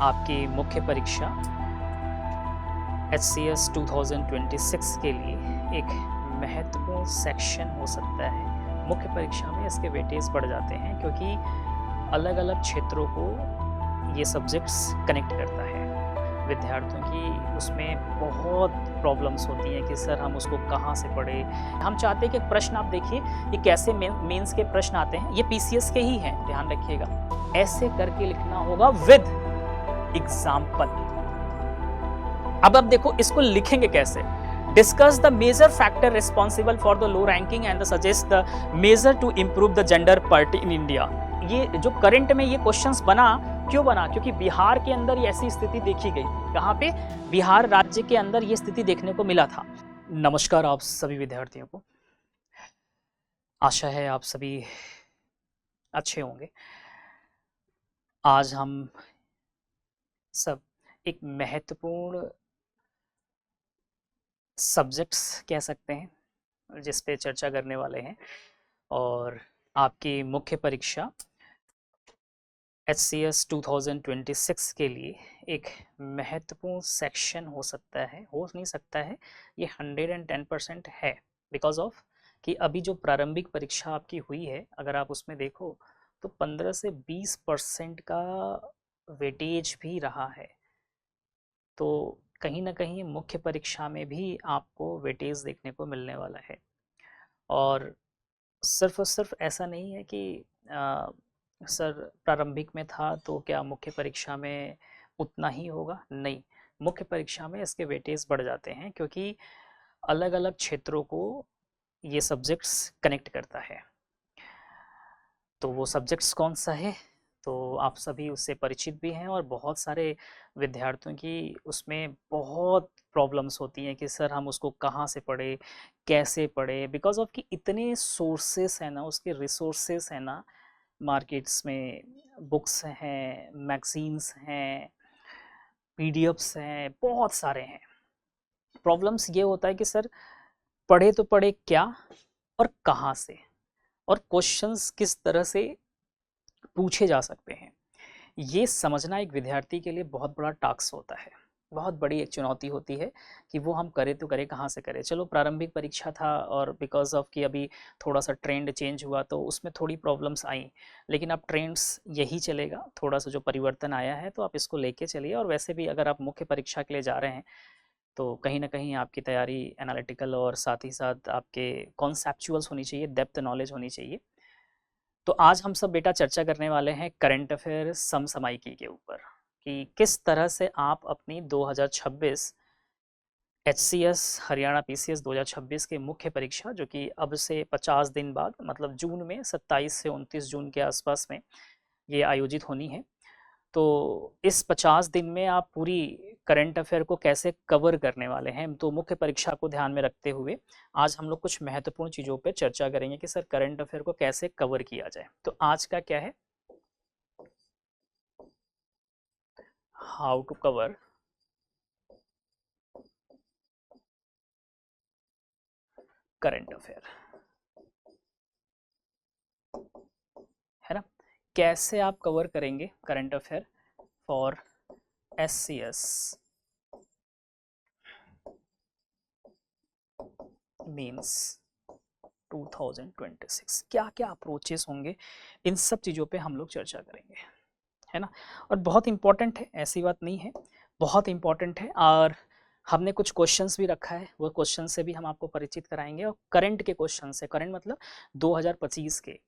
आपकी मुख्य परीक्षा HCS 2026 के लिए एक महत्वपूर्ण सेक्शन हो सकता है। मुख्य परीक्षा में इसके वेटेज बढ़ जाते हैं क्योंकि अलग अलग क्षेत्रों को ये सब्जेक्ट्स कनेक्ट करता है। विद्यार्थियों की उसमें बहुत प्रॉब्लम्स होती हैं कि सर हम उसको कहाँ से पढ़े। हम चाहते हैं कि प्रश्न आप देखिए ये कैसे मेंस के प्रश्न आते हैं, ये PCS के ही हैं, ध्यान रखिएगा। ऐसे करके लिखना होगा विद एग्जाम्पल। अब आप देखो इसको लिखेंगे कैसे। Discuss the major factor responsible for the low ranking and suggest the measures to improve the gender parity in India. ये जो करंट में ये क्वेश्चंस बना, क्यों बना? क्योंकि बिहार के अंदर ये ऐसी स्थिति देखी गई। कहाँ पे? बिहार राज्य के अंदर ये स्थिति देखने को मिला था। नमस्कार आप सभी विद्यार्थियों को, आशा है आप सभी अच्छे होंगे। आज हम सब एक महत्वपूर्ण सब्जेक्ट्स कह सकते हैं जिस पे चर्चा करने वाले हैं, और आपकी मुख्य परीक्षा HCS 2026 के लिए एक महत्वपूर्ण सेक्शन हो सकता है, हो नहीं सकता है, ये 110% है। बिकॉज ऑफ कि अभी जो प्रारंभिक परीक्षा आपकी हुई है, अगर आप उसमें देखो तो 15 से 20% का वेटेज भी रहा है। तो कहीं ना कहीं मुख्य परीक्षा में भी आपको वेटेज देखने को मिलने वाला है। और सिर्फ ऐसा नहीं है कि सर प्रारंभिक में था तो क्या मुख्य परीक्षा में उतना ही होगा, नहीं। मुख्य परीक्षा में इसके वेटेज बढ़ जाते हैं क्योंकि अलग अलग क्षेत्रों को ये सब्जेक्ट्स कनेक्ट करता है। तो वो सब्जेक्ट्स कौन सा है, तो आप सभी उससे परिचित भी हैं, और बहुत सारे विद्यार्थियों की उसमें बहुत प्रॉब्लम्स होती हैं कि सर हम उसको कहाँ से पढ़े, कैसे पढ़े। बिकॉज ऑफ कि इतने सोर्सेस हैं ना, उसके रिसोर्सेस हैं ना, मार्केट्स में बुक्स हैं, मैगजीन्स हैं, PDFs हैं, बहुत सारे हैं। प्रॉब्लम्स ये होता है कि सर पढ़े तो पढ़े क्या और कहाँ से, और क्वेश्चंस किस तरह से पूछे जा सकते हैं, ये समझना एक विद्यार्थी के लिए बहुत बड़ा टास्क होता है, बहुत बड़ी एक चुनौती होती है कि वो हम करें तो करें कहाँ से करें। चलो प्रारंभिक परीक्षा था और बिकॉज ऑफ कि अभी थोड़ा सा ट्रेंड चेंज हुआ तो उसमें थोड़ी प्रॉब्लम्स आई, लेकिन अब ट्रेंड्स यही चलेगा। थोड़ा सा जो परिवर्तन आया है तो आप इसको लेके चलिए। और वैसे भी अगर आप मुख्य परीक्षा के लिए जा रहे हैं तो कहीं ना कहीं आपकी तैयारी एनालिटिकल और साथ ही साथ आपके कॉन्सेप्चुअल्स होनी चाहिए, डेप्थ नॉलेज होनी चाहिए। तो आज हम सब बेटा चर्चा करने वाले हैं करंट अफेयर समसामयिकी के ऊपर, कि किस तरह से आप अपनी 2026 HCS हरियाणा PCS 2026 की मुख्य परीक्षा, जो कि अब से 50 दिन बाद मतलब जून में 27 से 29 जून के आसपास में ये आयोजित होनी है। तो इस 50 दिन में आप पूरी करंट अफेयर को कैसे कवर करने वाले हैं, तो मुख्य परीक्षा को ध्यान में रखते हुए आज हम लोग कुछ महत्वपूर्ण चीज़ों पे चर्चा करेंगे कि सर करंट अफेयर को कैसे कवर किया जाए। तो आज का क्या है, how to cover current affair, है ना। कैसे आप कवर करेंगे current affair for SCS means 2026, क्या क्या अप्रोचेस होंगे, इन सब चीज़ों पे हम लोग चर्चा करेंगे, है ना। और बहुत इंपॉर्टेंट है, ऐसी बात नहीं है, बहुत इंपॉर्टेंट है। और हमने कुछ क्वेश्चंस भी रखा है, वो क्वेश्चन से भी हम आपको परिचित कराएंगे। और करंट के क्वेश्चन से, करंट मतलब 2025 के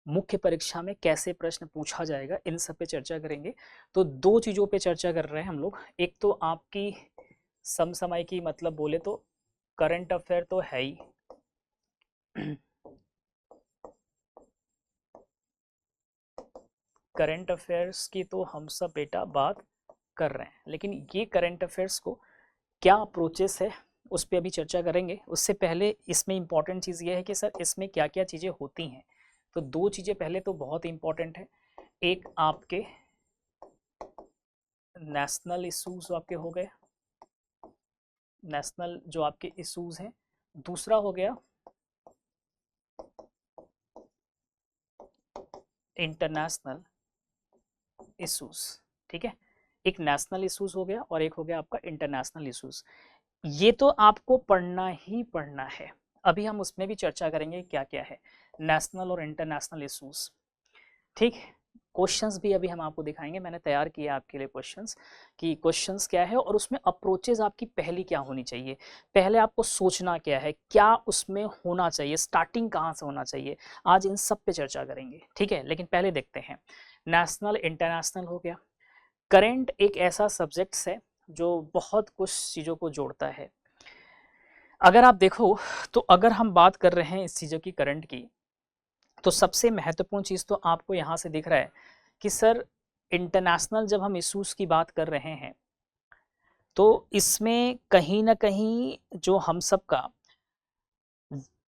मुख्य परीक्षा में कैसे प्रश्न पूछा जाएगा, इन सब पे चर्चा करेंगे। तो दो चीज़ों पे चर्चा कर रहे हैं हम लोग। एक तो आपकी समसामयिकी, मतलब बोले तो करंट अफेयर तो है ही करंट अफेयर्स की तो हम सब बेटा बात कर रहे हैं, लेकिन ये करंट अफेयर्स को क्या अप्रोचेस है उस पर अभी चर्चा करेंगे। उससे पहले इसमें इंपॉर्टेंट चीज़ ये है कि सर इसमें क्या क्या चीज़ें होती हैं। तो दो चीज़ें पहले तो बहुत इंपॉर्टेंट है, एक आपके नेशनल इश्यूज आपके हो गए, नेशनल जो आपके इश्यूज हैं। दूसरा हो गया इंटरनेशनल इश्यूज, ठीक है। एक नेशनल इश्यूज हो गया और एक हो गया आपका इंटरनेशनल इश्यूज। ये तो आपको पढ़ना ही पढ़ना है। अभी हम उसमें भी चर्चा करेंगे क्या क्या है नेशनल और इंटरनेशनल इश्यूज। ठीक, क्वेश्चंस भी अभी हम आपको दिखाएंगे, मैंने तैयार किया आपके लिए क्वेश्चंस कि क्वेश्चंस क्या है और उसमें अप्रोचेज आपकी पहली क्या होनी चाहिए, पहले आपको सोचना क्या है, क्या उसमें होना चाहिए, स्टार्टिंग कहाँ से होना चाहिए। आज इन सब पे चर्चा करेंगे, ठीक है। लेकिन पहले देखते हैं नेशनल इंटरनेशनल हो गया। करंट एक ऐसा सब्जेक्ट्स है जो बहुत कुछ चीज़ों को जोड़ता है। अगर आप देखो तो अगर हम बात कर रहे हैं इस चीज़ों की करंट की, तो सबसे महत्वपूर्ण चीज़ तो आपको यहाँ से दिख रहा है कि सर इंटरनेशनल जब हम इश्यूज की बात कर रहे हैं तो इसमें कहीं ना कहीं जो हम सब का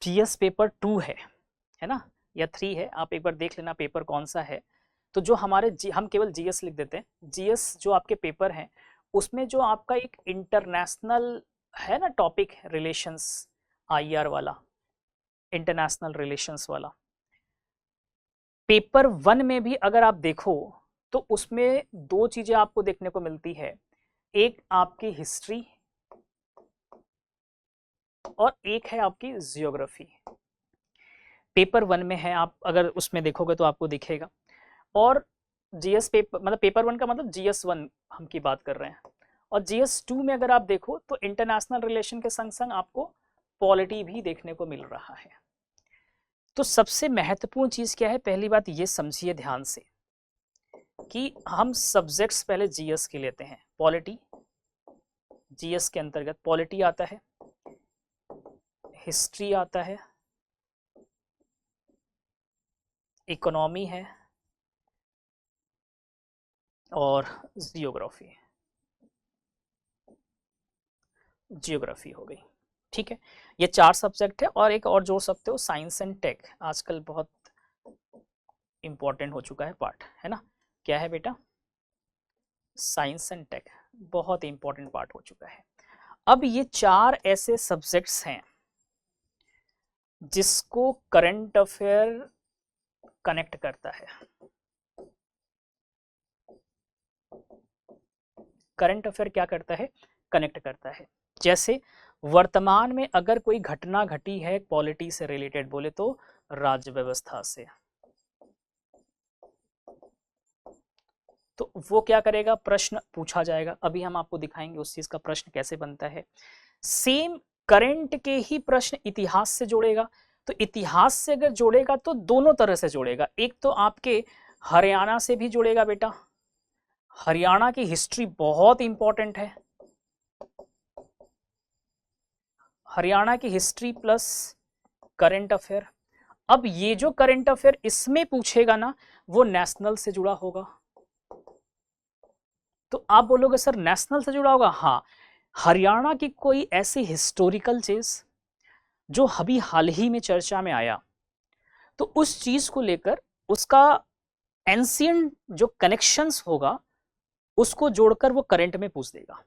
जीएस पेपर 2 है ना, या 3 है, आप एक बार देख लेना पेपर कौन सा है। तो जो हमारे हम केवल जीएस लिख देते हैं, जीएस जो आपके पेपर हैं उसमें जो आपका एक इंटरनेशनल है ना टॉपिक, रिलेशंस, आईआर वाला, इंटरनेशनल रिलेशंस वाला, पेपर 1 में भी अगर आप देखो तो उसमें दो चीजें आपको देखने को मिलती है, एक आपकी हिस्ट्री और एक है आपकी जियोग्राफी। पेपर 1 में है, आप अगर उसमें देखोगे तो आपको दिखेगा। और जीएस पेपर मतलब पेपर 1 का मतलब जीएस 1 हम की बात कर रहे हैं। और जीएस 2 में अगर आप देखो तो इंटरनेशनल रिलेशन के संग संग आपको पॉलिटी भी देखने को मिल रहा है। तो सबसे महत्वपूर्ण चीज क्या है, पहली बात ये समझिए ध्यान से कि हम सब्जेक्ट्स पहले जीएस के लेते हैं। पॉलिटी, जीएस के अंतर्गत पॉलिटी आता है, हिस्ट्री आता है, इकोनॉमी है और जियोग्राफी, जियोग्राफी हो गई, ठीक है। ये 4 सब्जेक्ट है और एक और जोड़ सकते हो साइंस एंड टेक, आजकल बहुत इंपॉर्टेंट हो चुका है पार्ट, है ना। क्या है बेटा, साइंस एंड टेक बहुत इंपॉर्टेंट पार्ट हो चुका है। अब ये 4 ऐसे सब्जेक्ट्स हैं जिसको करंट अफेयर कनेक्ट करता है। करंट अफेयर क्या करता है, कनेक्ट करता है। जैसे वर्तमान में अगर कोई घटना घटी है पॉलिटी से रिलेटेड बोले तो राज्य व्यवस्था से, तो वो क्या करेगा, प्रश्न पूछा जाएगा। अभी हम आपको दिखाएंगे उस चीज का प्रश्न कैसे बनता है। सेम करंट के ही प्रश्न इतिहास से जोड़ेगा। तो इतिहास से अगर जोड़ेगा तो दोनों तरह से जोड़ेगा, एक तो आपके हरियाणा से भी जोड़ेगा बेटा, हरियाणा की हिस्ट्री बहुत इंपॉर्टेंट है, हरियाणा की हिस्ट्री प्लस करंट अफेयर। अब ये जो करंट अफेयर इसमें पूछेगा ना वो नेशनल से जुड़ा होगा। तो आप बोलोगे सर नेशनल से जुड़ा होगा, हाँ। हरियाणा की कोई ऐसी हिस्टोरिकल चीज जो अभी हाल ही में चर्चा में आया, तो उस चीज को लेकर उसका एंशिएंट जो कनेक्शंस होगा उसको जोड़कर वो करंट में पूछ देगा।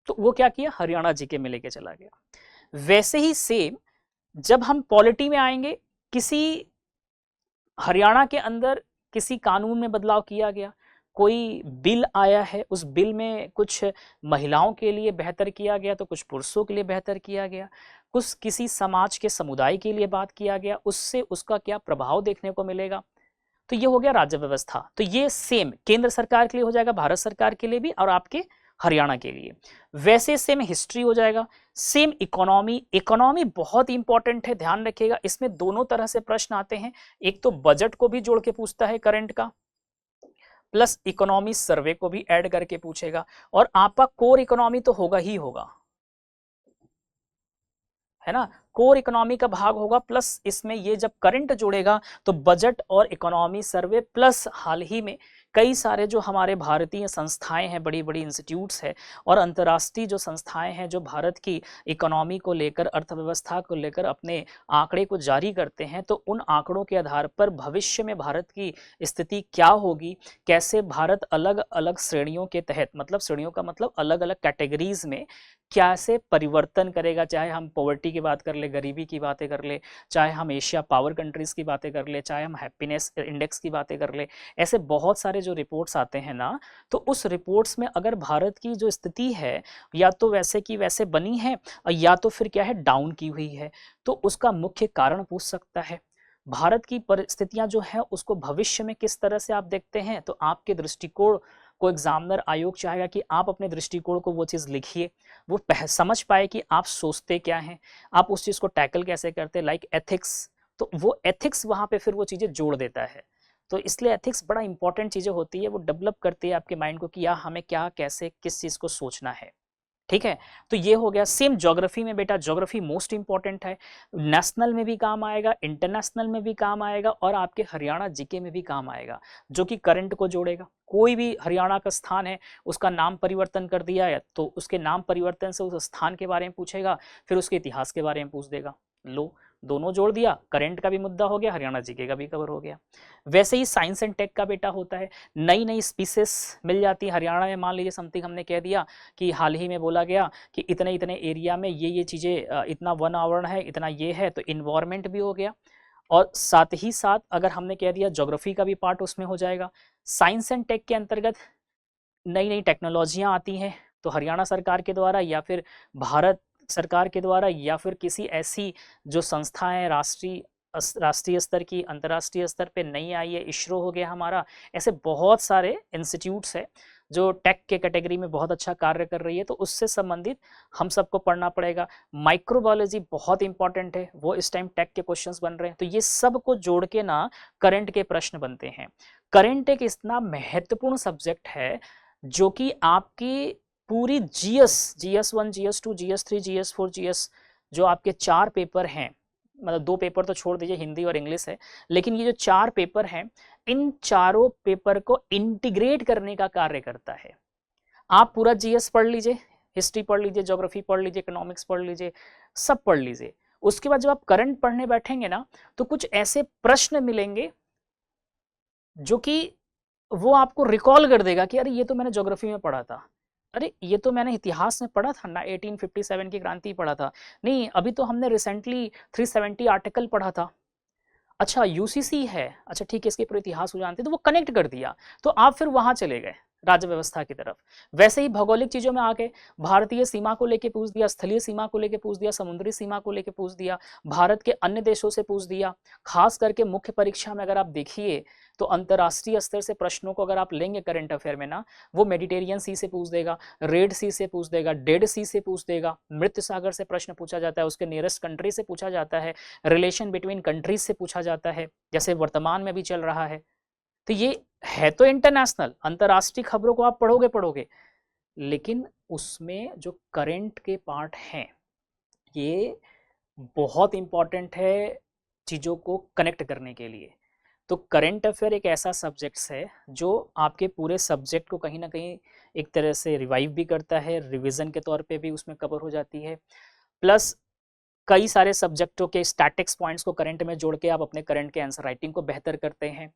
तो वो क्या किया, हरियाणा जीके में लेके चला गया। वैसे ही सेम जब हम पॉलिटी में आएंगे, किसी हरियाणा के अंदर किसी कानून में बदलाव किया गया, कोई बिल आया है, उस बिल में कुछ महिलाओं के लिए बेहतर किया गया तो कुछ पुरुषों के लिए बेहतर किया गया, कुछ किसी समाज के समुदाय के लिए बात किया गया, उससे उसका क्या प्रभाव देखने को मिलेगा। तो ये हो गया राज्य व्यवस्था। तो ये सेम केंद्र सरकार के लिए हो जाएगा, भारत सरकार के लिए भी और आपके हरियाणा के लिए। वैसे सेम हिस्ट्री हो जाएगा, सेम इकोनॉमी। इकोनॉमी बहुत इंपॉर्टेंट है, ध्यान रखिएगा, इसमें दोनों तरह से प्रश्न आते हैं। एक तो बजट को भी जोड़ के पूछता है करंट का, प्लस इकोनॉमी सर्वे को भी ऐड करके पूछेगा। और आपका कोर इकोनॉमी तो होगा ही होगा, है ना, कोर इकोनॉमी का भाग होगा। प्लस इसमें ये जब करंट जोड़ेगा तो बजट और इकोनॉमी सर्वे प्लस हाल ही में कई सारे जो हमारे भारतीय संस्थाएं हैं, बड़ी बड़ी इंस्टीट्यूट्स हैं और अंतर्राष्ट्रीय जो संस्थाएं हैं जो भारत की इकोनॉमी को लेकर, अर्थव्यवस्था को लेकर अपने आंकड़े को जारी करते हैं, तो उन आंकड़ों के आधार पर भविष्य में भारत की स्थिति क्या होगी, कैसे भारत अलग अलग श्रेणियों के तहत, मतलब श्रेणियों का मतलब अलग अलग कैटेगरीज में कैसे परिवर्तन करेगा, चाहे हम पॉवर्टी की बात कर ले, गरीबी की बातें कर ले, चाहे हम एशिया पावर कंट्रीज की बातें कर ले, चाहे हम हैप्पीनेस इंडेक्स की बातें कर ले, ऐसे बहुत सारे जो रिपोर्ट्स आते हैं ना, तो उस रिपोर्ट्स में अगर भारत की जो स्थिति है या तो वैसे की वैसे बनी है या तो फिर क्या है डाउन की हुई है, तो उसका मुख्य कारण पूछ सकता है। भारत की परिस्थितियां जो है उसको भविष्य में किस तरह से आप देखते हैं, तो आपके दृष्टिकोण को एग्जामिनर आयोग चाहेगा कि आप अपने दृष्टिकोण को वो चीज़ लिखिए, वो समझ पाए कि आप सोचते क्या हैं, आप उस चीज़ को टैकल कैसे करते हैं, लाइक एथिक्स। तो वो एथिक्स वहाँ पे फिर वो चीज़ें जोड़ देता है। तो इसलिए एथिक्स बड़ा इंपॉर्टेंट चीज़ें होती है, वो डेवलप करती है आपके माइंड को कि या हमें क्या कैसे किस चीज़ को सोचना है। ठीक है, तो ये हो गया। सेम ज्योग्राफी में बेटा, ज्योग्राफी मोस्ट इंपॉर्टेंट है, नेशनल में भी काम आएगा, इंटरनेशनल में भी काम आएगा और आपके हरियाणा जीके में भी काम आएगा, जो कि करंट को जोड़ेगा। कोई भी हरियाणा का स्थान है, उसका नाम परिवर्तन कर दिया है तो उसके नाम परिवर्तन से उस स्थान के बारे में पूछेगा, फिर उसके इतिहास के बारे में पूछ देगा। लो, दोनों जोड़ दिया, करंट का भी मुद्दा हो गया, हरियाणा जीके का भी कवर हो गया। वैसे ही साइंस एंड टेक का बेटा होता है, नई नई स्पीसीज मिल जाती है हरियाणा में। मान लीजिए समथिंग हमने कह दिया कि हाल ही में बोला गया कि इतने इतने एरिया में ये चीज़ें, इतना वन आवरण है, इतना ये है, तो इन्वायरमेंट भी हो गया। और साथ ही साथ अगर हमने कह दिया ज्योग्राफी का भी पार्ट उसमें हो जाएगा। साइंस एंड टेक के अंतर्गत नई नई टेक्नोलॉजियाँ आती हैं, तो हरियाणा सरकार के द्वारा या फिर भारत सरकार के द्वारा या फिर किसी ऐसी जो संस्थाएं राष्ट्रीय स्तर की, अंतर्राष्ट्रीय स्तर पे नई आई है, इसरो हो गया हमारा, ऐसे बहुत सारे इंस्टीट्यूट्स है जो टेक के कैटेगरी में बहुत अच्छा कार्य कर रही है, तो उससे संबंधित हम सबको पढ़ना पड़ेगा। माइक्रोबायोलॉजी बहुत इंपॉर्टेंट है, वो इस टाइम टेक के क्वेश्चंस बन रहे हैं, तो ये सब को जोड़ के ना करंट के प्रश्न बनते हैं। करंट एक इतना महत्वपूर्ण सब्जेक्ट है जो कि आपकी पूरी GS1, GS2, GS3, GS4, GS जो आपके 4 पेपर हैं, मतलब 2 पेपर तो छोड़ दीजिए, हिंदी और इंग्लिश है, लेकिन ये जो 4 पेपर हैं, इन चारों पेपर को इंटीग्रेट करने का कार्य करता है। आप पूरा GS पढ़ लीजिए, हिस्ट्री पढ़ लीजिए, ज्योग्राफी पढ़ लीजिए, इकोनॉमिक्स पढ़ लीजिए, सब पढ़ लीजिए। उसके बाद जब आप करंट पढ़ने बैठेंगे ना, तो कुछ ऐसे प्रश्न मिलेंगे जो कि वो आपको रिकॉल कर देगा कि अरे ये तो मैंने ज्योग्राफी में पढ़ा था, अरे ये तो मैंने इतिहास में पढ़ा था ना, 1857 की क्रांति पढ़ा था, नहीं अभी तो हमने रिसेंटली 370 आर्टिकल पढ़ा था, अच्छा यूसीसी है, अच्छा ठीक है इसके पूरे इतिहास को जानते, तो वो कनेक्ट कर दिया, तो आप फिर वहां चले गए राज्य व्यवस्था की तरफ। वैसे ही भौगोलिक चीजों में आके भारतीय सीमा को लेके पूछ दिया, स्थलीय सीमा को लेके पूछ दिया, समुद्री सीमा को लेके पूछ दिया, भारत के अन्य देशों से पूछ दिया। खास करके मुख्य परीक्षा में अगर आप देखिए तो अंतर्राष्ट्रीय स्तर से प्रश्नों को अगर आप लेंगे करंट अफेयर में ना, वो मेडिटेरियन सी से पूछ देगा, रेड सी से पूछ देगा, डेड सी से पूछ देगा, मृत सागर से प्रश्न पूछा जाता है, उसके नियरेस्ट कंट्री से पूछा जाता है, रिलेशन बिटवीन कंट्रीज से पूछा जाता है, जैसे वर्तमान में भी चल रहा है। तो ये है तो इंटरनेशनल, अंतर्राष्ट्रीय खबरों को आप पढ़ोगे, लेकिन उसमें जो करंट के पार्ट हैं ये बहुत इंपॉर्टेंट है चीज़ों को कनेक्ट करने के लिए। तो करंट अफेयर एक ऐसा सब्जेक्ट है जो आपके पूरे सब्जेक्ट को कहीं ना कहीं एक तरह से रिवाइव भी करता है, रिवीजन के तौर पे भी उसमें कवर हो जाती है, प्लस कई सारे सब्जेक्टों के स्टैटिक्स पॉइंट्स को करंट में जोड़ के आप अपने करंट के आंसर राइटिंग को बेहतर करते हैं।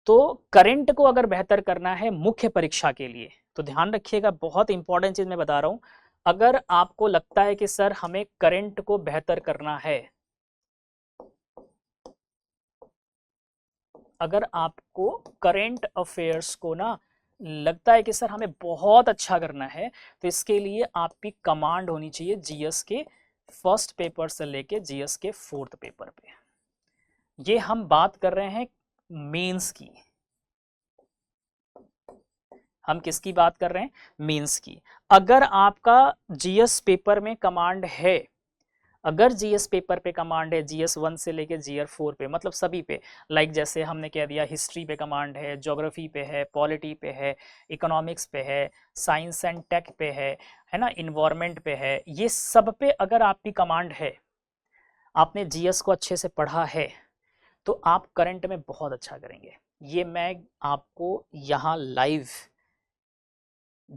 तो करंट को अगर बेहतर करना है मुख्य परीक्षा के लिए, तो ध्यान रखिएगा, बहुत इंपॉर्टेंट चीज मैं बता रहा हूं, अगर आपको लगता है कि सर हमें करंट को बेहतर करना है, अगर आपको करंट अफेयर्स को ना लगता है कि सर हमें बहुत अच्छा करना है, तो इसके लिए आपकी कमांड होनी चाहिए जीएस के फर्स्ट पेपर से लेके जीएस के 4th पेपर पे। ये हम बात कर रहे हैं मेंस की, हम किसकी बात कर रहे हैं, मेंस की। अगर आपका जीएस पेपर में कमांड है, अगर जीएस पेपर पे कमांड है, GS1 से लेके GR4 पे, मतलब सभी पे, लाइक जैसे हमने कह दिया हिस्ट्री पे कमांड है, ज्योग्राफी पे है, पॉलिटी पे है, इकोनॉमिक्स पे है, साइंस एंड टेक पे है ना, इन्वायरमेंट पे है, ये सब पे अगर आपकी कमांड है, आपने जीएस को अच्छे से पढ़ा है, तो आप करंट में बहुत अच्छा करेंगे। ये मैं आपको यहाँ लाइव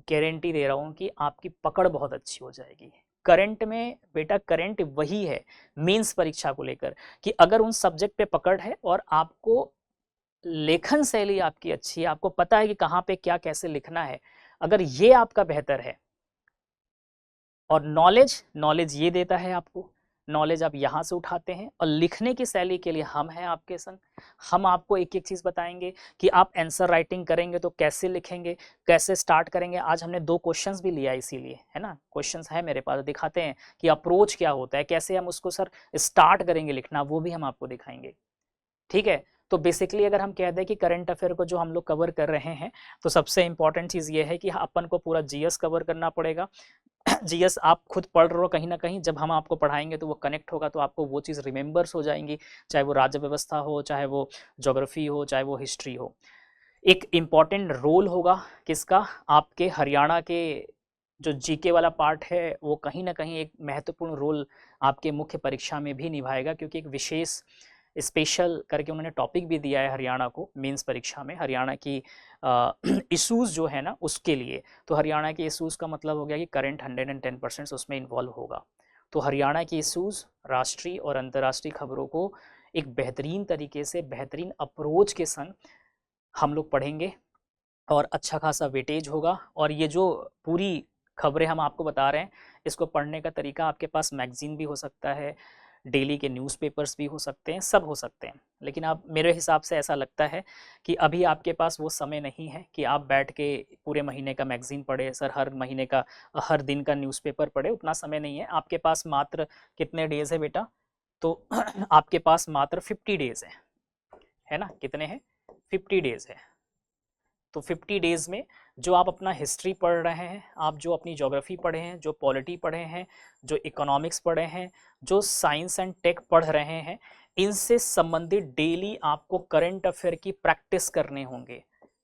गारंटी दे रहा हूँ कि आपकी पकड़ बहुत अच्छी हो जाएगी। करंट में बेटा, करंट वही है मेंस परीक्षा को लेकर कि अगर उन सब्जेक्ट पे पकड़ है और आपको लेखन शैली आपकी अच्छी है, आपको पता है कि कहाँ पे क्या कैसे लिखना है, अगर ये आपका बेहतर है, और नॉलेज ये देता है आपको, नॉलेज आप यहाँ से उठाते हैं, और लिखने की शैली के लिए हम हैं आपके संग। हम आपको एक एक चीज़ बताएंगे कि आप आंसर राइटिंग करेंगे तो कैसे लिखेंगे, कैसे स्टार्ट करेंगे। आज हमने 2 क्वेश्चंस भी लिया इसीलिए, है ना, क्वेश्चंस है मेरे पास, दिखाते हैं कि अप्रोच क्या होता है, कैसे हम उसको सर स्टार्ट करेंगे लिखना, वो भी हम आपको दिखाएंगे। ठीक है, तो बेसिकली अगर हम कह दें कि करंट अफेयर को जो हम लोग कवर कर रहे हैं, तो सबसे इंपॉर्टेंट चीज़ ये है कि अपन को पूरा जीएस कवर करना पड़ेगा। जीएस आप खुद पढ़ रहे हो कहीं ना कहीं, जब हम आपको पढ़ाएंगे तो वो कनेक्ट होगा, तो आपको वो चीज़ रिमेंबर्स हो जाएंगी, चाहे वो राज्य व्यवस्था हो, चाहे वो ज्योग्राफी हो, चाहे वो हिस्ट्री हो। एक इम्पॉर्टेंट रोल होगा किसका, आपके हरियाणा के जो जीके वाला पार्ट है वो कहीं ना कहीं एक महत्वपूर्ण रोल आपके मुख्य परीक्षा में भी निभाएगा, क्योंकि एक विशेष स्पेशल करके उन्होंने टॉपिक भी दिया है हरियाणा को मेंस परीक्षा में, हरियाणा की इशूज़ जो है ना उसके लिए। तो हरियाणा के इशूज़ का मतलब हो गया कि करंट 110% उसमें इन्वॉल्व होगा। तो हरियाणा की इशूज़, राष्ट्रीय और अंतर्राष्ट्रीय खबरों को एक बेहतरीन तरीके से, बेहतरीन अप्रोच के संग हम लोग पढ़ेंगे, और अच्छा खासा वेटेज होगा। और ये जो पूरी खबरें हम आपको बता रहे हैं, इसको पढ़ने का तरीका, आपके पास मैगजीन भी हो सकता है, डेली के न्यूज़पेपर्स भी हो सकते हैं, सब हो सकते हैं। लेकिन आप, मेरे हिसाब से ऐसा लगता है कि अभी आपके पास वो समय नहीं है कि आप बैठ के पूरे महीने का मैगजीन पढ़े, सर हर महीने का, हर दिन का न्यूज़पेपर पढ़े, उतना समय नहीं है आपके पास। मात्र कितने डेज़ है बेटा, तो आपके पास मात्र 50 डेज़ है ना, कितने हैं, 50 डेज़ है। तो 50 डेज़ में जो आप अपना हिस्ट्री पढ़ रहे हैं, आप जो अपनी ज्योग्राफी पढ़े हैं, जो पॉलिटी पढ़े हैं, जो इकोनॉमिक्स पढ़े हैं, जो साइंस एंड टेक पढ़ रहे हैं, इनसे संबंधित डेली आपको करंट अफेयर की प्रैक्टिस करने होंगे।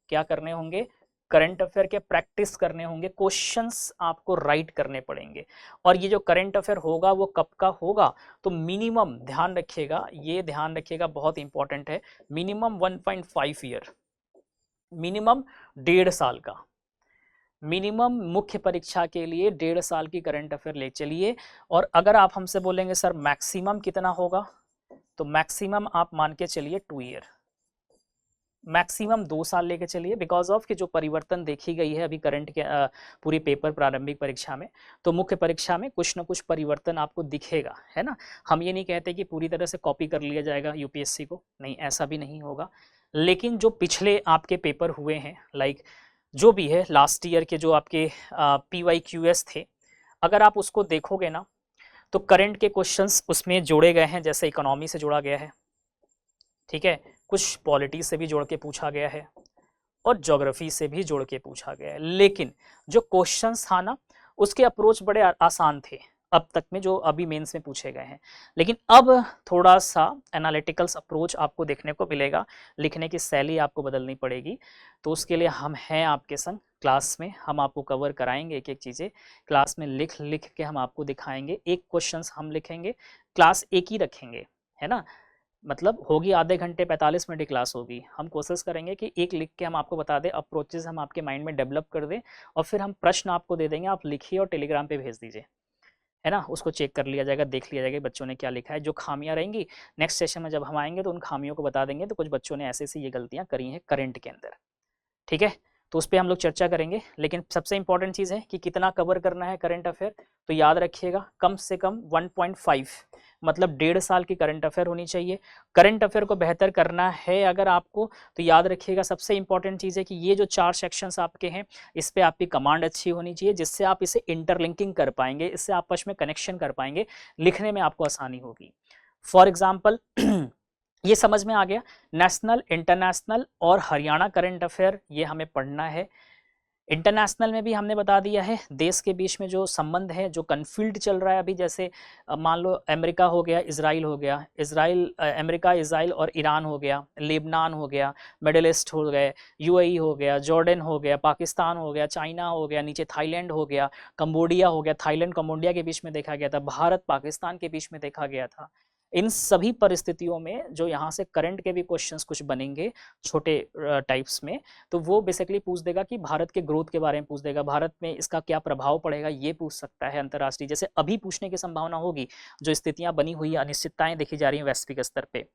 क्या करने होंगे, करंट अफेयर के प्रैक्टिस करने होंगे, क्वेश्चंस आपको राइट करने पड़ेंगे। और ये जो करंट अफेयर होगा वो कब का होगा, तो मिनिमम ध्यान रखिएगा, ये ध्यान रखिएगा, बहुत इंपॉर्टेंट है, मिनिमम 1.5 ईयर, मिनिमम 1.5 साल का, मिनिमम मुख्य परीक्षा के लिए 1.5 साल की करंट अफेयर ले चलिए। और अगर आप हमसे बोलेंगे सर मैक्सिमम कितना होगा, तो मैक्सिमम आप मान के चलिए 2 ईयर, मैक्सिमम 2 साल लेके चलिए, बिकॉज ऑफ कि जो परिवर्तन देखी गई है अभी करंट के पूरी पेपर प्रारंभिक परीक्षा में, तो मुख्य परीक्षा में कुछ ना कुछ परिवर्तन आपको दिखेगा, है ना। हम ये नहीं कहते कि पूरी तरह से कॉपी कर लिया जाएगा यूपीएससी को, नहीं, ऐसा भी नहीं होगा। लेकिन जो पिछले आपके पेपर हुए हैं, लाइक जो भी है लास्ट ईयर के जो आपके PYQS थे, अगर आप उसको देखोगे ना, तो करंट के क्वेश्चंस उसमें जोड़े गए हैं, जैसे इकोनॉमी से जोड़ा गया है, ठीक है, कुछ पॉलिटी से भी जोड़ के पूछा गया है, और ज्योग्राफी से भी जोड़ के पूछा गया है। लेकिन जो क्वेश्चंस था ना, उसके अप्रोच बड़े आसान थे अब तक में, जो अभी मेंस में पूछे गए हैं। लेकिन अब थोड़ा सा एनालिटिकल्स अप्रोच आपको देखने को मिलेगा, लिखने की शैली आपको बदलनी पड़ेगी। तो उसके लिए हम हैं आपके संग, क्लास में हम आपको कवर कराएंगे एक एक चीज़ें, क्लास में लिख लिख के हम आपको दिखाएंगे। एक क्वेश्चंस हम लिखेंगे, क्लास एक ही रखेंगे, है ना, मतलब होगी आधे घंटे 45 मिनट की क्लास होगी। हम कोशिश करेंगे कि एक लिख के हम आपको बता दें, अप्रोचेज हम आपके माइंड में डेवलप कर दें, और फिर हम प्रश्न आपको दे देंगे, आप लिखिए और टेलीग्राम पे भेज दीजिए, है ना, उसको चेक कर लिया जाएगा, देख लिया जाएगा बच्चों ने क्या लिखा है। जो खामियां रहेंगी नेक्स्ट सेशन में जब हम आएंगे तो उन खामियों को बता देंगे, तो कुछ बच्चों ने ऐसे ऐसी ये गलतियां करी हैं करंट के अंदर, ठीक है। तो उस पर हम लोग चर्चा करेंगे। लेकिन सबसे इंपॉर्टेंट चीज़ है कि कितना कवर करना है करंट अफेयर, तो याद रखिएगा कम से कम 1.5, मतलब 1.5 साल की करंट अफेयर होनी चाहिए। करंट अफेयर को बेहतर करना है अगर आपको, तो याद रखिएगा सबसे इंपॉर्टेंट चीज़ है कि ये जो 4 सेक्शंस आपके हैं, इस पर आपकी कमांड अच्छी होनी चाहिए, जिससे आप इसे इंटरलिंकिंग कर पाएंगे, इससे आपस में कनेक्शन कर पाएंगे, लिखने में आपको आसानी होगी। फॉर एग्जाम्पल ये समझ में आ गया, नेशनल, इंटरनेशनल और हरियाणा करंट अफेयर ये हमें पढ़ना है। इंटरनेशनल में भी हमने बता दिया है, देश के बीच में जो संबंध है, जो कन्फ्लिक्ट चल रहा है अभी, जैसे मान लो अमेरिका हो गया, इजराइल हो गया, इजराइल अमेरिका, इजराइल और ईरान हो गया, लेबनान हो गया, मिडिल ईस्ट हो गए, यूएई हो गया, जॉर्डन हो गया, पाकिस्तान हो गया, चाइना हो गया, नीचे थाईलैंड हो गया, कंबोडिया हो गया, थाईलैंड कंबोडिया के बीच में देखा गया था, भारत पाकिस्तान के बीच में देखा गया था। इन सभी परिस्थितियों में जो यहाँ से करंट के भी क्वेश्चंस कुछ बनेंगे छोटे टाइप्स में, तो वो बेसिकली पूछ देगा कि भारत के ग्रोथ के बारे में पूछ देगा, भारत में इसका क्या प्रभाव पड़ेगा, ये पूछ सकता है अंतर्राष्ट्रीय, जैसे अभी पूछने की संभावना होगी, जो स्थितियां बनी हुई है, अनिश्चितताएं देखी जा रही हैं वैश्विक स्तर पे,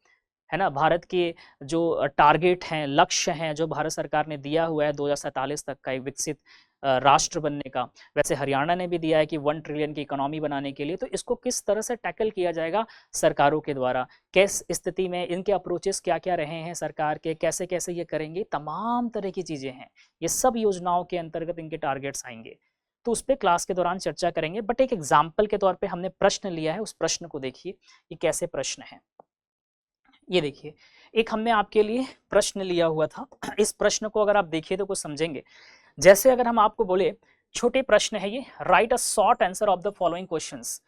है ना, भारत के जो टारगेट हैं, लक्ष्य हैं जो भारत सरकार ने दिया हुआ है 2047 तक का एक विकसित राष्ट्र बनने का, वैसे हरियाणा ने भी दिया है कि 1 ट्रिलियन की इकोनॉमी बनाने के लिए। तो इसको किस तरह से टैकल किया जाएगा सरकारों के द्वारा, किस स्थिति में इनके अप्रोचेस क्या क्या रहे हैं सरकार के, कैसे कैसे ये करेंगे, तमाम तरह की चीज़ें हैं, ये सब योजनाओं के अंतर्गत इनके टारगेट्स आएंगे। तो उस पर क्लास के दौरान चर्चा करेंगे, बट एक एग्जाम्पल के तौर पर हमने प्रश्न लिया है, उस प्रश्न को देखिए ये कैसे प्रश्न है। ये देखिए, एक हमने आपके लिए प्रश्न लिया हुआ था, इस प्रश्न को अगर आप देखिए तो कुछ समझेंगे। जैसे अगर हम आपको बोले, छोटे प्रश्न है ये, right a short answer of the following questions.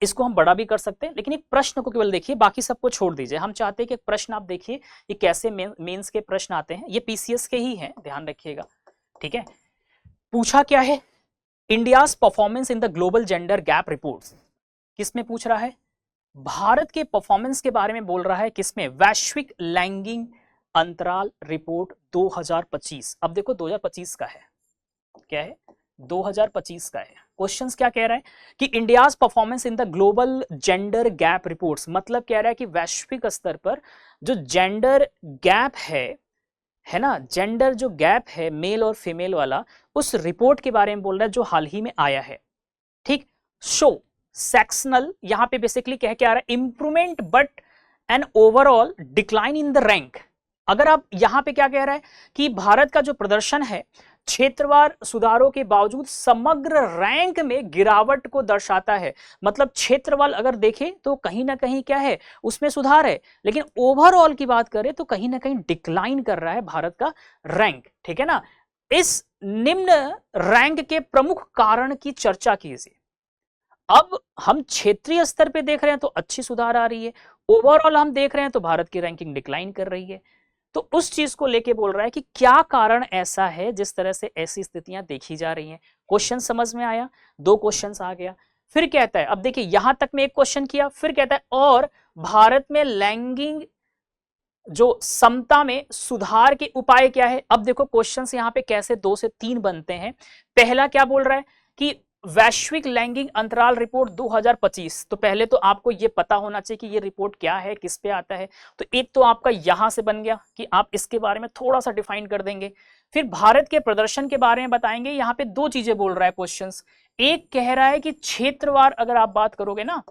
इसको हम बड़ा भी कर सकते हैं, लेकिन एक प्रश्न को केवल देखिए, बाकी सबको छोड़ दीजिए। हम चाहते हैं कि एक प्रश्न आप देखिए ये कैसे मेंस के प्रश्न आते हैं, ये पीसीएस के ही हैं, ध्यान रखिएगा, ठीक है। पूछा क्या है, India's performance in the global gender gap reports. किसमें पूछ रहा है, भारत के परफॉर्मेंस के बारे में बोल रहा है, किसमें, वैश्विक लैंगिंग अंतराल रिपोर्ट 2025। अब देखो 2025 का है, क्या है, 2025 का है। क्वेश्चंस क्या कह रहा है कि India's performance in the global gender gap reports, मतलब कह रहा है कि वैश्विक स्तर पर जो जेंडर गैप है ना, जेंडर जो गैप है मेल और फीमेल वाला, उस रिपोर्ट के बारे में बोल रहा है जो हाल ही में आया है, ठीक। शो सेक्शनल, यहां पे बेसिकली कह के आ रहा है improvement but an overall decline in the rank. अगर आप यहां पे क्या कह रहा है कि भारत का जो प्रदर्शन है क्षेत्रवार सुधारों के बावजूद समग्र रैंक में गिरावट को दर्शाता है, मतलब क्षेत्रवार अगर देखें तो कहीं ना कहीं क्या है, उसमें सुधार है, लेकिन ओवरऑल की बात करें तो कहीं ना कहीं डिक्लाइन कर रहा है भारत का रैंक, ठीक है ना। इस निम्न रैंक के प्रमुख कारण की चर्चा कीजिए। अब हम क्षेत्रीय स्तर पे देख रहे हैं तो अच्छी सुधार आ रही है, ओवरऑल हम देख रहे हैं तो भारत की रैंकिंग डिक्लाइन कर रही है। तो उस चीज को लेके बोल रहा है कि क्या कारण ऐसा है जिस तरह से ऐसी स्थितियां देखी जा रही हैं। क्वेश्चन समझ में आया, 2 क्वेश्चन आ गया। फिर कहता है, अब देखिए यहां तक में एक क्वेश्चन किया, फिर कहता है और भारत में लैंगिंग जो समता में सुधार के उपाय क्या है। अब देखो क्वेश्चंस यहां पे कैसे 2 से 3 बनते हैं। पहला क्या बोल रहा है कि वैश्विक लैंगिंग अंतराल रिपोर्ट 2025, तो पहले तो आपको यह पता होना चाहिए कि यह रिपोर्ट क्या है, किस पे आता है। तो एक तो आपका यहां से बन गया कि आप इसके बारे में थोड़ा सा डिफाइन कर देंगे। फिर भारत के प्रदर्शन के बारे में बताएंगे। यहां पे 2 चीजें बोल रहा है क्वेश्चंस, एक कह रहा है कि क्षेत्रवार अगर आप बात करोगे ना,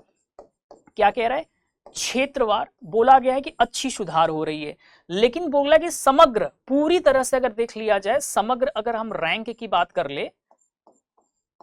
क्या कह रहा है, क्षेत्रवार बोला गया है कि अच्छी सुधार हो रही है, लेकिन बोला कि समग्र पूरी तरह से अगर देख लिया जाए, समग्र अगर हम रैंक की बात कर ले,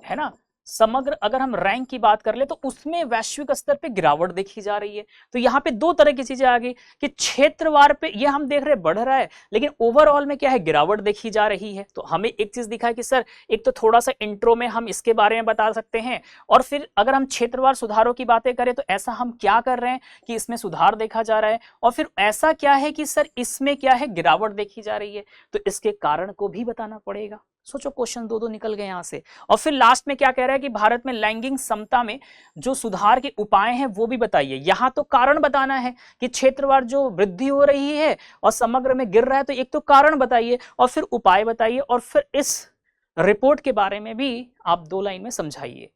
है ना, समग्र अगर हम रैंक की बात कर ले तो उसमें वैश्विक स्तर पे गिरावट देखी जा रही है। तो यहाँ पे 2 तरह की चीजें आ गई कि क्षेत्रवार पे ये हम देख रहे बढ़ रहा है, लेकिन ओवरऑल में क्या है, गिरावट देखी जा रही है। तो हमें एक चीज दिखा है कि सर एक तो थोड़ा सा इंट्रो में हम इसके बारे में बता सकते हैं, और फिर अगर हम क्षेत्रवार सुधारों की बातें करें तो ऐसा हम क्या कर रहे हैं कि इसमें सुधार देखा जा रहा है, और फिर ऐसा क्या है कि सर इसमें क्या है, गिरावट देखी जा रही है, तो इसके कारण को भी बताना पड़ेगा। सोचो क्वेश्चन 2 निकल गए यहां से। और फिर लास्ट में क्या कह रहा है कि भारत में लैंगिक समता में जो सुधार के उपाय हैं वो भी बताइए। यहां तो कारण बताना है कि क्षेत्रवार जो वृद्धि हो रही है और समग्र में गिर रहा है, तो एक तो कारण बताइए और फिर उपाय बताइए, और फिर इस रिपोर्ट के बारे में भी आप 2 लाइन में समझाइए।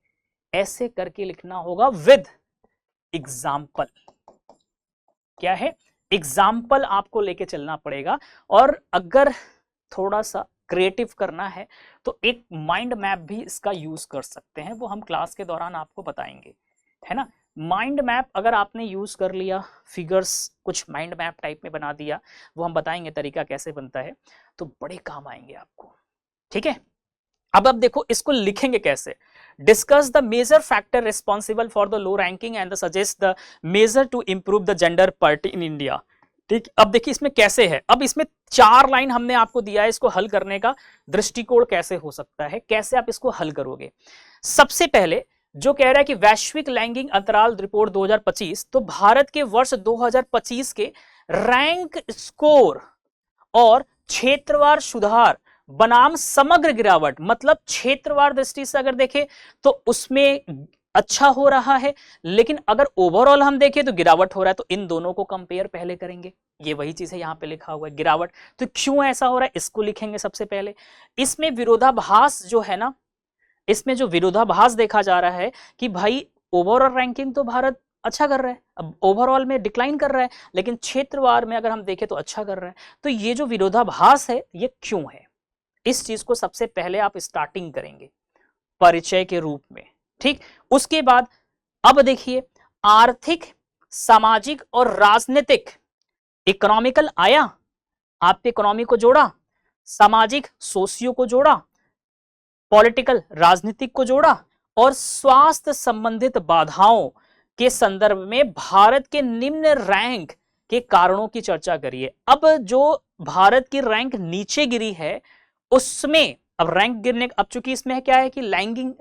ऐसे करके लिखना होगा विद एग्जाम्पल। क्या है, एग्जाम्पल आपको लेके चलना पड़ेगा। और अगर थोड़ा सा क्रिएटिव करना है तो एक माइंड मैप भी इसका यूज कर सकते हैं, वो हम क्लास के दौरान आपको बताएंगे, है ना। माइंड मैप अगर आपने यूज कर लिया, फिगर्स कुछ माइंड मैप टाइप में बना दिया, वो हम बताएंगे तरीका कैसे बनता है, तो बड़े काम आएंगे आपको, ठीक है। अब देखो इसको लिखेंगे कैसे, discuss the major factor responsible for the low ranking and suggest the measures to improve the gender parity in India. ठीक, अब देखिए इसमें कैसे है। अब इसमें 4 लाइन हमने आपको दिया है, इसको हल करने का दृष्टिकोण कैसे हो सकता है, कैसे आप इसको हल करोगे। सबसे पहले जो कह रहा है कि वैश्विक लैंगिक अंतराल रिपोर्ट 2025, तो भारत के वर्ष 2025 के रैंक स्कोर और क्षेत्रवार सुधार बनाम समग्र गिरावट, मतलब क्षेत्रवार दृष्टि से अगर देखें तो उसमें अच्छा हो रहा है, लेकिन अगर ओवरऑल हम देखें तो गिरावट हो रहा है। तो इन दोनों को कंपेयर पहले करेंगे, ये वही चीज है, यहां पे लिखा हुआ है गिरावट। तो क्यों ऐसा हो रहा है इसको लिखेंगे सबसे पहले। इसमें विरोधाभास जो है ना, इसमें जो विरोधाभास देखा जा रहा है कि भाई ओवरऑल रैंकिंग तो भारत अच्छा कर रहा है, अब ओवरऑल में डिक्लाइन कर रहा है, लेकिन क्षेत्रवार में अगर हम देखें तो अच्छा कर रहा है। तो ये जो विरोधाभास है ये क्यों है, इस चीज को सबसे पहले आप स्टार्टिंग करेंगे परिचय के रूप में। ठीक, उसके बाद अब देखिए आर्थिक, सामाजिक और राजनीतिक, इकोनॉमिकल आया, आपने इकोनॉमी को जोड़ा, सामाजिक सोशियो को जोड़ा, पॉलिटिकल राजनीतिक को जोड़ा, और स्वास्थ्य संबंधित बाधाओं के संदर्भ में भारत के निम्न रैंक के कारणों की चर्चा करिए। अब जो भारत की रैंक नीचे गिरी है उसमें अब रैंक गिरने, अब चूंकि इसमें क्या है कि लैंगिंग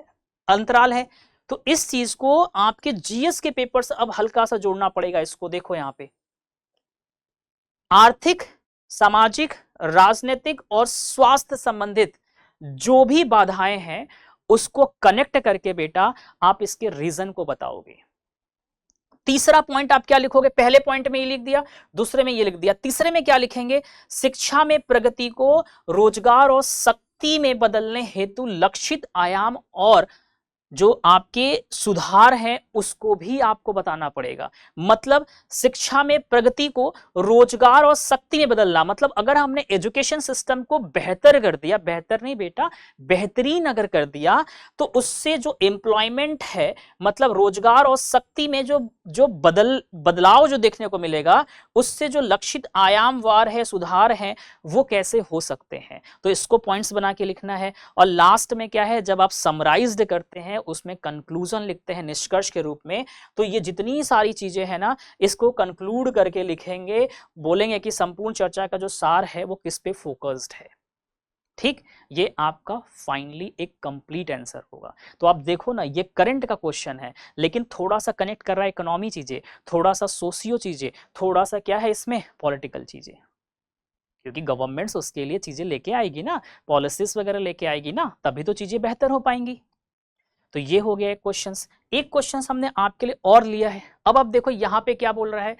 अंतराल है, तो इस चीज को आपके जीएस के पेपर से अब हल्का सा जोड़ना पड़ेगा। इसको देखो यहां पे आर्थिक, सामाजिक, राजनीतिक और स्वास्थ्य संबंधित जो भी बाधाएं हैं उसको कनेक्ट करके बेटा आप इसके रीजन को बताओगे। तीसरा पॉइंट आप क्या लिखोगे, पहले पॉइंट में ये लिख दिया, दूसरे में ये लिख दिया, तीसरे में क्या लिखेंगे, शिक्षा में प्रगति को रोजगार और शक्ति में बदलने हेतु लक्षित आयाम और जो आपके सुधार हैं उसको भी आपको बताना पड़ेगा। मतलब शिक्षा में प्रगति को रोजगार और शक्ति में बदलना, मतलब अगर हमने एजुकेशन सिस्टम को बेहतर कर दिया, बेहतर नहीं बेटा बेहतरीन अगर कर दिया, तो उससे जो एम्प्लॉयमेंट है, मतलब रोजगार और शक्ति में जो बदलाव जो देखने को मिलेगा, उससे जो लक्षित आयामवार है, सुधार है, वो कैसे हो सकते हैं। तो इसको पॉइंट्स बना के लिखना है। और लास्ट में क्या है, जब आप समराइज्ड करते हैं उसमें कंक्लूजन लिखते हैं निष्कर्ष के रूप में, तो ये जितनी सारी चीजें हैं ना इसको कंक्लूड करके लिखेंगे, बोलेंगे कि संपूर्ण चर्चा का जो सार है वो किस पे फोकस्ड है। ठीक, ये आपका फाइनली एक कंप्लीट आंसर होगा। तो आप देखो ना, ये करंट का क्वेश्चन है लेकिन थोड़ा सा कनेक्ट कर रहा है इकोनॉमी चीजें, थोड़ा सा सोशियो चीजें, थोड़ा सा क्या है इसमें पॉलिटिकल चीजें, क्योंकि गवर्नमेंट्स उसके लिए चीजें लेके आएगी ना, पॉलिसीज वगैरह लेके आएगी ना, तभी तो चीजें बेहतर हो पाएंगी। तो ये हो गया एक क्वेश्चंस। एक क्वेश्चंस हमने आपके लिए और लिया है। अब आप देखो यहाँ पे क्या बोल रहा है,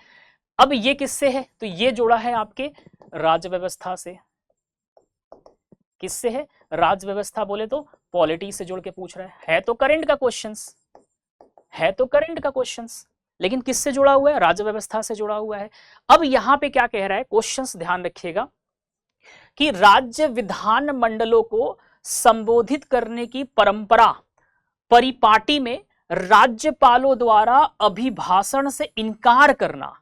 अब ये किससे है, तो ये जोड़ा है आपके राज्य व्यवस्था से। किससे है, राज्य व्यवस्था बोले तो पॉलिटी से जोड़ के पूछ रहा है तो करंट का क्वेश्चंस है, तो करंट का क्वेश्चंस, लेकिन किससे जुड़ा हुआ है, राज्य व्यवस्था से जुड़ा हुआ है। अब यहां पे क्या कह रहा है क्वेश्चंस, ध्यान रखिएगा कि राज्य विधान मंडलों को संबोधित करने की परंपरा परिपाटी में राज्यपालों द्वारा अभिभाषण से इनकार करना।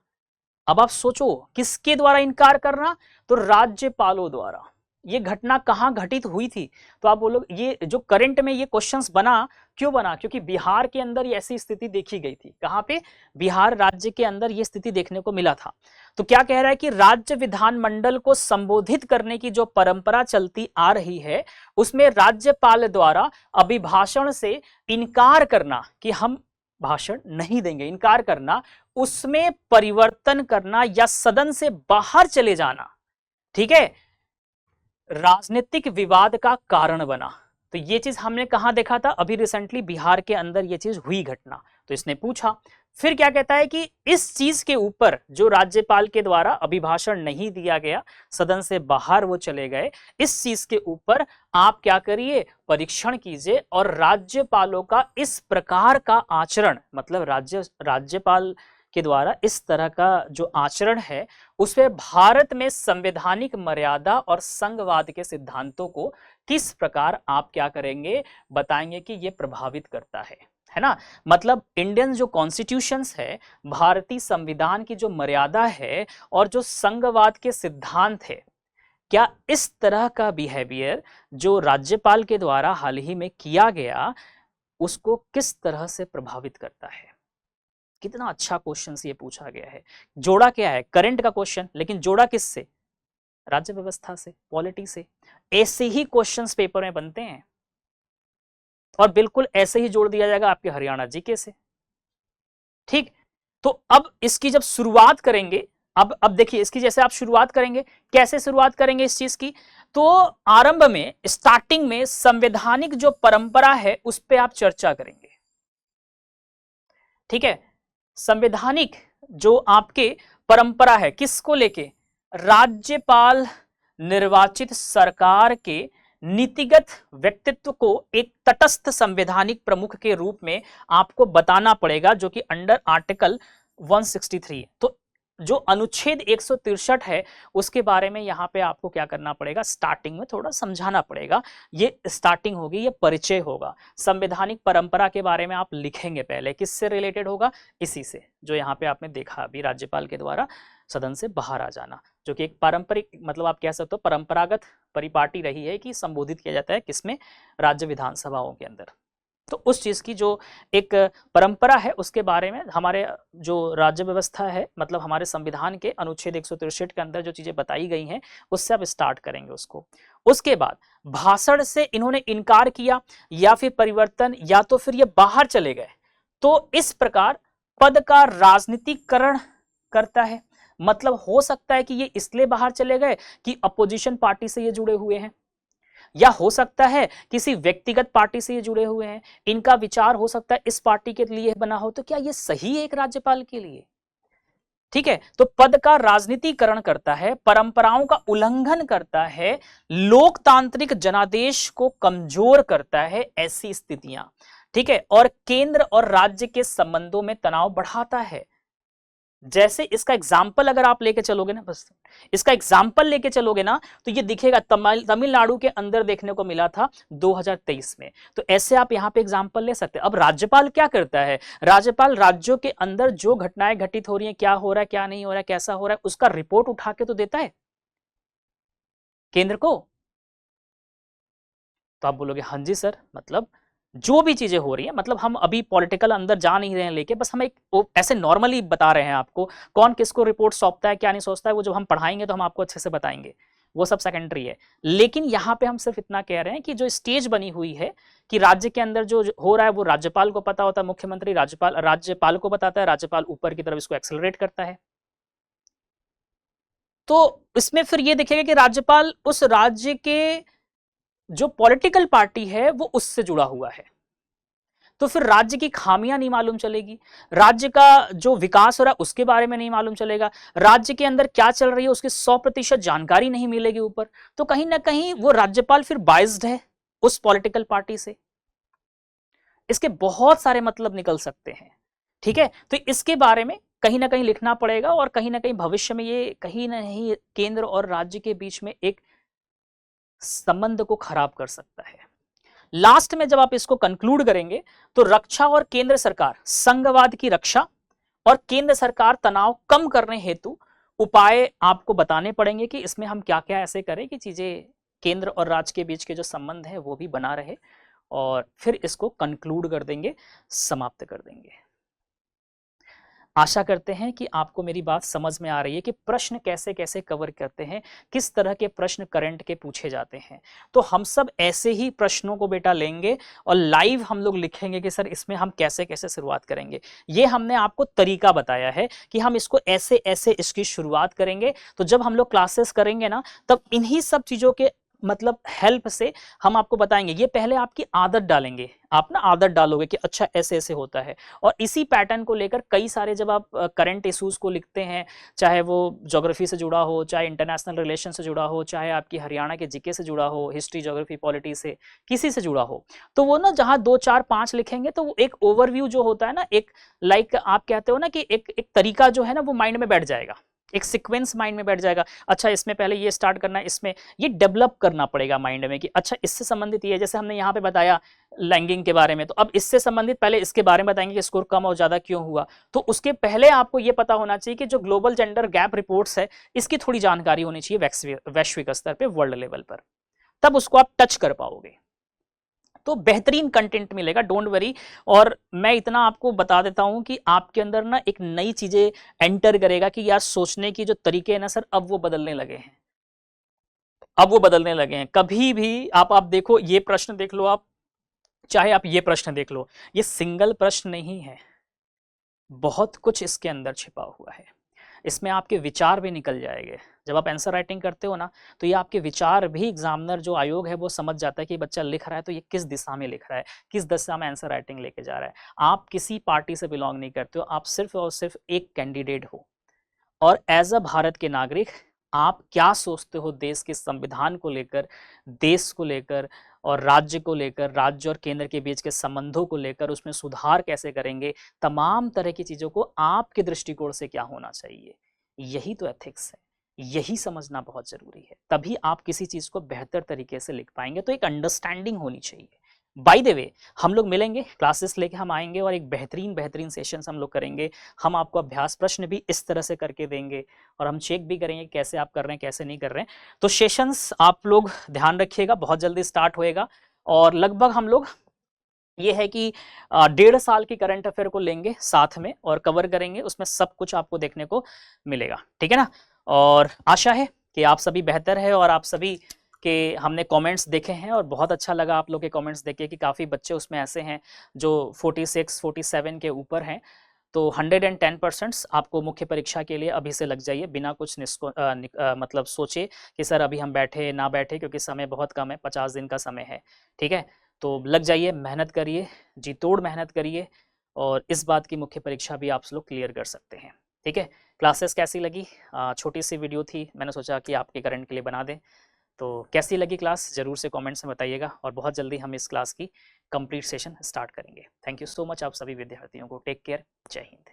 अब आप सोचो किसके द्वारा इनकार करना, तो राज्यपालों द्वारा। ये घटना कहां घटित हुई थी, तो आप बोलो ये जो करंट में ये क्वेश्चंस बना, क्यों बना, क्योंकि बिहार के अंदर ये ऐसी स्थिति देखी गई थी। कहां पे, बिहार राज्य के अंदर ये स्थिति देखने को मिला था। तो क्या कह रहा है कि राज्य विधानमंडल को संबोधित करने की जो परंपरा चलती आ रही है उसमें राज्यपाल द्वारा अभिभाषण से इनकार करना कि हम भाषण नहीं देंगे, इनकार करना, उसमें परिवर्तन करना या सदन से बाहर चले जाना, ठीक है, राजनीतिक विवाद का कारण बना। तो ये चीज हमने कहां देखा था, अभी रिसेंटली बिहार के अंदर ये चीज हुई घटना। तो इसने पूछा, फिर क्या कहता है कि इस चीज के ऊपर जो राज्यपाल के द्वारा अभिभाषण नहीं दिया गया, सदन से बाहर वो चले गए, इस चीज के ऊपर आप क्या करिए, परीक्षण कीजिए, और राज्यपालों का इस प्रकार का आचरण, मतलब राज्यपाल के द्वारा इस तरह का जो आचरण है उसमें भारत में संवैधानिक मर्यादा और संघवाद के सिद्धांतों को किस प्रकार आप क्या करेंगे, बताएंगे कि ये प्रभावित करता है ना। मतलब इंडियन जो कॉन्स्टिट्यूशंस है, भारतीय संविधान की जो मर्यादा है और जो संघवाद के सिद्धांत है, क्या इस तरह का बिहेवियर जो राज्यपाल के द्वारा हाल ही में किया गया उसको किस तरह से प्रभावित करता है। कितना अच्छा क्वेश्चन ये पूछा गया है। जोड़ा क्या है, करंट का क्वेश्चन, लेकिन जोड़ा किससे, राज्य व्यवस्था से, पॉलिटी से। ऐसे ही क्वेश्चंस पेपर में बनते हैं और बिल्कुल ऐसे ही जोड़ दिया जाएगा आपके हरियाणा जीके से। ठीक, तो अब इसकी जब शुरुआत करेंगे, अब देखिए इसकी जैसे आप शुरुआत करेंगे, कैसे शुरुआत करेंगे इस चीज की, तो आरंभ में स्टार्टिंग में संवैधानिक जो परंपरा है उस पर आप चर्चा करेंगे। ठीक है, संवैधानिक जो आपके परंपरा है किसको लेके, राज्यपाल निर्वाचित सरकार के नीतिगत व्यक्तित्व को एक तटस्थ संवैधानिक प्रमुख के रूप में आपको बताना पड़ेगा, जो कि अंडर आर्टिकल 163 है। तो जो अनुच्छेद 163 है उसके बारे में यहाँ पे आपको क्या करना पड़ेगा, स्टार्टिंग में थोड़ा समझाना पड़ेगा। ये स्टार्टिंग होगी, ये परिचय होगा। संवैधानिक परंपरा के बारे में आप लिखेंगे पहले, किससे रिलेटेड होगा, इसी से जो यहाँ पे आपने देखा अभी, राज्यपाल के द्वारा सदन से बाहर आ जाना, जो कि एक पारंपरिक, मतलब आप कह सकते हो परंपरागत परिपाटी रही है कि संबोधित किया जाता है किसमें, राज्य विधानसभाओं के अंदर। तो उस चीज की जो एक परंपरा है उसके बारे में हमारे जो राज्य व्यवस्था है, मतलब हमारे संविधान के अनुच्छेद 163 के अंदर जो चीजें बताई गई हैं उससे अब स्टार्ट करेंगे उसको। उसके बाद भाषण से इन्होंने इनकार किया या फिर परिवर्तन, या तो फिर ये बाहर चले गए, तो इस प्रकार पद का राजनीतिकरण करता है। मतलब हो सकता है कि ये इसलिए बाहर चले गए कि अपोजिशन पार्टी से ये जुड़े हुए हैं, या हो सकता है किसी व्यक्तिगत पार्टी से ये जुड़े हुए हैं, इनका विचार हो सकता है इस पार्टी के लिए बना हो। तो क्या ये सही है एक राज्यपाल के लिए? ठीक है, तो पद का राजनीतिकरण करता है, परंपराओं का उल्लंघन करता है, लोकतांत्रिक जनादेश को कमजोर करता है, ऐसी स्थितियां। ठीक है, और केंद्र और राज्य के संबंधों में तनाव बढ़ाता है। जैसे इसका एग्जाम्पल अगर आप लेके चलोगे ना, बस इसका एग्जाम्पल लेके चलोगे ना, तो ये दिखेगा तमिलनाडु के अंदर देखने को मिला था 2023 में। तो ऐसे आप यहाँ पे एग्जाम्पल ले सकते हैं। अब राज्यपाल क्या करता है, राज्यपाल राज्यों के अंदर जो घटनाएं घटित हो रही हैं, क्या हो रहा है क्या नहीं हो रहा है कैसा हो रहा है, उसका रिपोर्ट उठा के तो देता है केंद्र को। तो आप बोलोगे हाँ जी सर, मतलब जो भी चीजें हो रही है, मतलब हम अभी पॉलिटिकल अंदर जा नहीं रहे हैं लेके, बस हम एक ऐसे नॉर्मली बता रहे हैं आपको, कौन किसको रिपोर्ट सौंपता है क्या नहीं सोचता है वो जब हम पढ़ाएंगे तो हम आपको अच्छे से बताएंगे, वो सब सेकेंडरी है। लेकिन यहाँ पे हम सिर्फ इतना कह रहे हैं कि जो स्टेज बनी हुई है कि राज्य के अंदर जो हो रहा है वो राज्यपाल को पता होता है, मुख्यमंत्री राज्यपाल को बताता है, राज्यपाल ऊपर की तरफ इसको एक्सेलरेट करता है। तो इसमें फिर ये दिखेगा कि राज्यपाल उस राज्य के जो पॉलिटिकल पार्टी है वो उससे जुड़ा हुआ है, तो फिर राज्य की खामियां नहीं मालूम चलेगी, राज्य का जो विकास हो रहा है उसके बारे में नहीं मालूम चलेगा, राज्य के अंदर क्या चल रही है उसकी 100% जानकारी नहीं मिलेगी ऊपर। तो कहीं ना कहीं वो राज्यपाल फिर बाइज्ड है उस पॉलिटिकल पार्टी से। इसके बहुत सारे मतलब निकल सकते हैं। ठीक है, तो इसके बारे में कहीं ना कहीं लिखना पड़ेगा, और कहीं ना कहीं भविष्य में ये कहीं ना कहीं केंद्र और राज्य के बीच में एक संबंध को खराब कर सकता है। लास्ट में जब आप इसको कंक्लूड करेंगे तो रक्षा और केंद्र सरकार, संघवाद की रक्षा और केंद्र सरकार तनाव कम करने हेतु उपाय आपको बताने पड़ेंगे कि इसमें हम क्या क्या ऐसे करें कि चीजें केंद्र और राज्य के बीच के जो संबंध है वो भी बना रहे, और फिर इसको कंक्लूड कर देंगे, समाप्त कर देंगे। आशा करते हैं कि आपको मेरी बात समझ में आ रही है कि प्रश्न कैसे कैसे कवर करते हैं, किस तरह के प्रश्न करंट के पूछे जाते हैं। तो हम सब ऐसे ही प्रश्नों को बेटा लेंगे और लाइव हम लोग लिखेंगे कि सर इसमें हम कैसे कैसे शुरुआत करेंगे। ये हमने आपको तरीका बताया है कि हम इसको ऐसे ऐसे इसकी शुरुआत करेंगे। तो जब हम लोग क्लासेस करेंगे ना, तब इन्हीं सब चीज़ों के मतलब हेल्प से हम आपको बताएंगे। ये पहले आपकी आदत डालेंगे, आप ना आदत डालोगे कि अच्छा ऐसे ऐसे होता है, और इसी पैटर्न को लेकर कई सारे जब आप करंट इश्यूज को लिखते हैं, चाहे वो ज्योग्राफी से जुड़ा हो, चाहे इंटरनेशनल रिलेशन से जुड़ा हो, चाहे आपकी हरियाणा के जीके से जुड़ा हो, हिस्ट्री ज्योग्राफी पॉलिटी से किसी से जुड़ा हो, तो वो ना जहाँ 2 4 5 लिखेंगे तो वो एक ओवरव्यू जो होता है ना, एक लाइक आप कहते हो ना कि एक तरीका जो है ना वो माइंड में बैठ जाएगा, एक सीक्वेंस माइंड में बैठ जाएगा। अच्छा इसमें पहले ये स्टार्ट करना है, इसमें ये डेवलप करना पड़ेगा माइंड में कि अच्छा इससे संबंधित ये, जैसे हमने यहाँ पे बताया लैंगिंग के बारे में, तो अब इससे संबंधित पहले इसके बारे में बताएंगे कि स्कोर कम और ज्यादा क्यों हुआ। तो उसके पहले आपको ये पता होना चाहिए कि जो ग्लोबल जेंडर गैप रिपोर्ट्स है इसकी थोड़ी जानकारी होनी चाहिए वैश्विक स्तर पर, वर्ल्ड लेवल पर, तब उसको आप टच कर पाओगे। तो बेहतरीन कंटेंट मिलेगा, डोंट वरी। और मैं इतना आपको बता देता हूं कि आपके अंदर ना एक नई चीजें एंटर करेगा कि यार सोचने की जो तरीके हैं ना सर, अब वो बदलने लगे हैं, अब वो बदलने लगे हैं। कभी भी आप देखो, ये प्रश्न देख लो आप, चाहे आप ये प्रश्न देख लो, ये सिंगल प्रश्न नहीं है, बहुत कुछ इसके अंदर छिपा हुआ है। इसमें आपके विचार भी निकल जाएंगे। जब आप आंसर राइटिंग करते हो ना, तो ये आपके विचार भी एग्जामिनर जो आयोग है वो समझ जाता है कि बच्चा लिख रहा है तो ये किस दिशा में लिख रहा है, किस दिशा में आंसर राइटिंग लेके जा रहा है। आप किसी पार्टी से बिलोंग नहीं करते हो, आप सिर्फ और सिर्फ एक कैंडिडेट हो, और एज अ भारत के नागरिक आप क्या सोचते हो देश के संविधान को लेकर, देश को लेकर और राज्य को लेकर, राज्य और केंद्र के बीच के संबंधों को लेकर, उसमें सुधार कैसे करेंगे, तमाम तरह की चीज़ों को आपके दृष्टिकोण से क्या होना चाहिए, यही तो एथिक्स है। यही समझना बहुत ज़रूरी है, तभी आप किसी चीज़ को बेहतर तरीके से लिख पाएंगे। तो एक अंडरस्टैंडिंग होनी चाहिए। बाय द वे, हम लोग मिलेंगे, क्लासेस लेके हम आएंगे और एक बेहतरीन सेशंस हम लोग करेंगे। हम आपको अभ्यास प्रश्न भी इस तरह से करके देंगे और हम चेक भी करेंगे कैसे आप कर रहे हैं, कैसे नहीं कर रहे हैं। तो सेशंस आप लोग ध्यान रखिएगा, बहुत जल्दी स्टार्ट होएगा और लगभग हम लोग ये है कि 1.5 साल की करंट अफेयर को लेंगे साथ में और कवर करेंगे, उसमें सब कुछ आपको देखने को मिलेगा, ठीक है ना। और आशा है कि आप सभी बेहतर है और आप सभी के हमने कमेंट्स देखे हैं और बहुत अच्छा लगा आप लोग के कमेंट्स देखे कि काफ़ी बच्चे उसमें ऐसे हैं जो 46 47 के ऊपर हैं। तो 110% आपको मुख्य परीक्षा के लिए अभी से लग जाइए, बिना कुछ मतलब सोचे कि सर अभी हम बैठे ना बैठे, क्योंकि समय बहुत कम है, 50 दिन का समय है, ठीक है। तो लग जाइए, मेहनत करिए, जी तोड़ मेहनत करिए और इस बात की मुख्य परीक्षा भी आप लोग क्लियर कर सकते हैं, ठीक है। क्लासेस कैसी लगी? छोटी सी वीडियो थी, मैंने सोचा कि आपके करंट के लिए बना दें। तो कैसी लगी क्लास ज़रूर से कमेंट्स में बताइएगा और बहुत जल्दी हम इस क्लास की कंप्लीट सेशन स्टार्ट करेंगे। थैंक यू सो मच आप सभी विद्यार्थियों को। टेक केयर, जय हिंद।